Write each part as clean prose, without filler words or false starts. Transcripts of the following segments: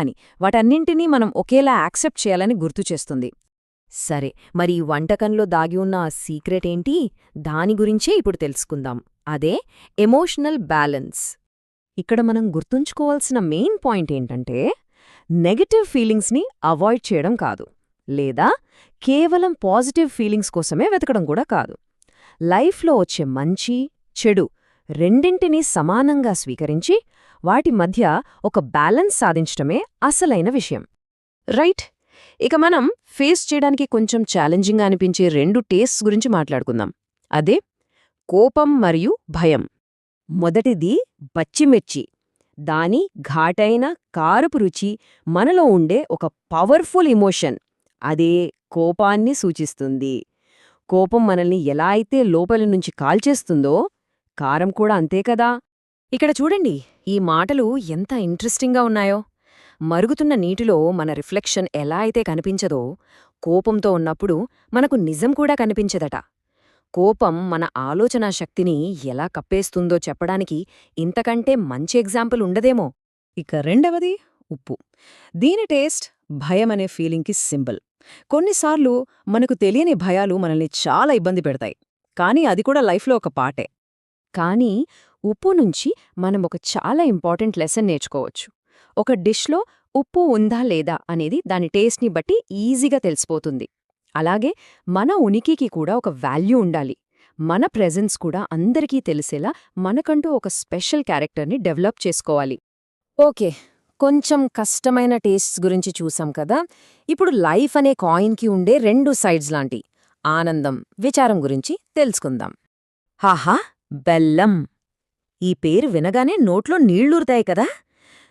అని వాటన్నింటినీ మనం ఒకేలా యాక్సెప్ట్ చేయాలని గుర్తుచేస్తుంది. సరే, మరి ఈ వంటకంలో దాగి ఉన్న ఆ సీక్రెట్ ఏంటి? దాని గురించే ఇప్పుడు తెలుసుకుందాం. అదే ఎమోషనల్ బ్యాలెన్స్. ఇక్కడ మనం గుర్తుంచుకోవాల్సిన మెయిన్ పాయింట్ ఏంటంటే, నెగటివ్ ఫీలింగ్స్ని అవాయిడ్ చేయడం కాదు, లేదా కేవలం పాజిటివ్ ఫీలింగ్స్ కోసమే వెతకడం కూడా కాదు. లైఫ్లో వచ్చే మంచి, చెడు రెండింటినీ సమానంగా స్వీకరించి వాటి మధ్య ఒక బ్యాలెన్స్ సాధించటమే అసలైన విషయం. రైట్, ఇక మనం ఫేస్ చేయడానికి కొంచెం ఛాలెంజింగ్గా అనిపించే 2 టేస్ట్స్ గురించి మాట్లాడుకుందాం. అదే కోపం మరియు భయం. మొదటిది పచ్చిమిర్చి. దాని ఘాటైన కారపు రుచి మనలో ఉండే ఒక పవర్ఫుల్ ఎమోషన్. అదే కోపాన్ని సూచిస్తుంది. కోపం మనల్ని ఎలా అయితే లోపలి నుంచి కాల్చేస్తుందో, కారం కూడా అంతే కదా. ఇక్కడ చూడండి, ఈ మాటలు ఎంత ఇంట్రెస్టింగ్గా ఉన్నాయో. మరుగుతున్న నీటిలో మన రిఫ్లెక్షన్ ఎలా అయితే కనిపించదో, కోపంతో ఉన్నప్పుడు మనకు నిజం కూడా కనిపించదట. కోపం మన ఆలోచనా శక్తిని ఎలా కప్పేస్తుందో చెప్పడానికి ఇంతకంటే మంచి ఎగ్జాంపుల్ ఉండదేమో. ఇక రెండవది ఉప్పు. దీని టేస్ట్ భయమనే ఫీలింగ్కి సింబల్. కొన్నిసార్లు మనకు తెలియని భయాలు మనల్ని చాలా ఇబ్బంది పెడతాయి, కానీ అది కూడా లైఫ్లో ఒక పార్టే. కానీ ఉప్పు నుంచి మనం ఒక చాలా ఇంపార్టెంట్ లెసన్ నేర్చుకోవచ్చు. ఒక డిష్లో ఉప్పు ఉందా లేదా అనేది దాని టేస్ట్ని బట్టి ఈజీగా తెలిసిపోతుంది. అలాగే మన ఉనికికి కూడా ఒక వాల్యూ ఉండాలి. మన ప్రెజెన్స్ కూడా అందరికీ తెలిసేలా మనకంటూ ఒక స్పెషల్ క్యారెక్టర్ని డెవలప్ చేసుకోవాలి. ఓకే, కొంచెం కష్టమైన టేస్ట్స్ గురించి చూసాం కదా. ఇప్పుడు లైఫ్ అనే కాయిన్కి ఉండే 2 సైడ్స్ లాంటి ఆనందం, విచారం గురించి తెలుసుకుందాం. హాహా, బెల్లం. ఈ పేరు వినగానే నోట్లో నీళ్లూరుతాయి కదా.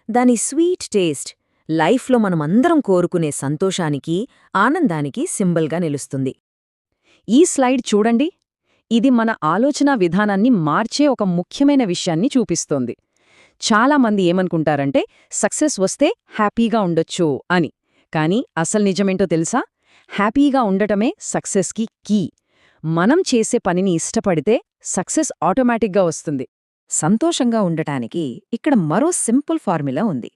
దాని స్వీట్ టేస్ట్ లైఫ్లో మనమందరం కోరుకునే సంతోషానికి, ఆనందానికి సింబల్గా నిలుస్తుంది. ఈ స్లైడ్ చూడండి. ఇది మన ఆలోచనా విధానాన్ని మార్చే ఒక ముఖ్యమైన విషయాన్ని చూపిస్తోంది. చాలామంది ఏమనుకుంటారంటే సక్సెస్ వస్తే హ్యాపీగా ఉండొచ్చు అని. కానీ అసలు నిజమేంటో తెలుసా? హ్యాపీగా ఉండటమే సక్సెస్కి కీ. మనం చేసే పనిని ఇష్టపడితే సక్సెస్ ఆటోమేటిక్గా వస్తుంది. సంతోషంగా ఉండటానికి ఇక్కడ మరో సింపుల్ ఫార్ములా ఉంది.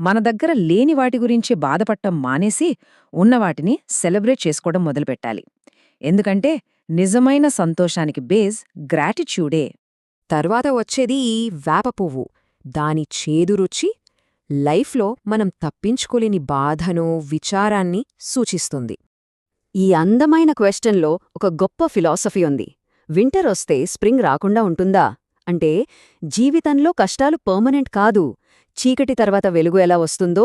మన దగ్గర లేని వాటి గురించి బాధపడటం మానేసి ఉన్నవాటిని సెలబ్రేట్ చేసుకోవడం మొదలుపెట్టాలి. ఎందుకంటే నిజమైన సంతోషానికి బేస్ గ్రాటిట్యూడే. తర్వాత వచ్చేది ఈ వేప పువ్వు. దాని చేదు రుచి లైఫ్లో మనం తప్పించుకోలేని బాధను, విచారాన్ని సూచిస్తుంది. ఈ అందమైన క్వెశ్చన్లో ఒక గొప్ప ఫిలాసఫీ ఉంది. వింటర్ వస్తే స్ప్రింగ్ రాకుండా ఉంటుందా అంటే, జీవితంలో కష్టాలు పర్మనెంట్ కాదు. చీకటి తర్వాత వెలుగు ఎలా వస్తుందో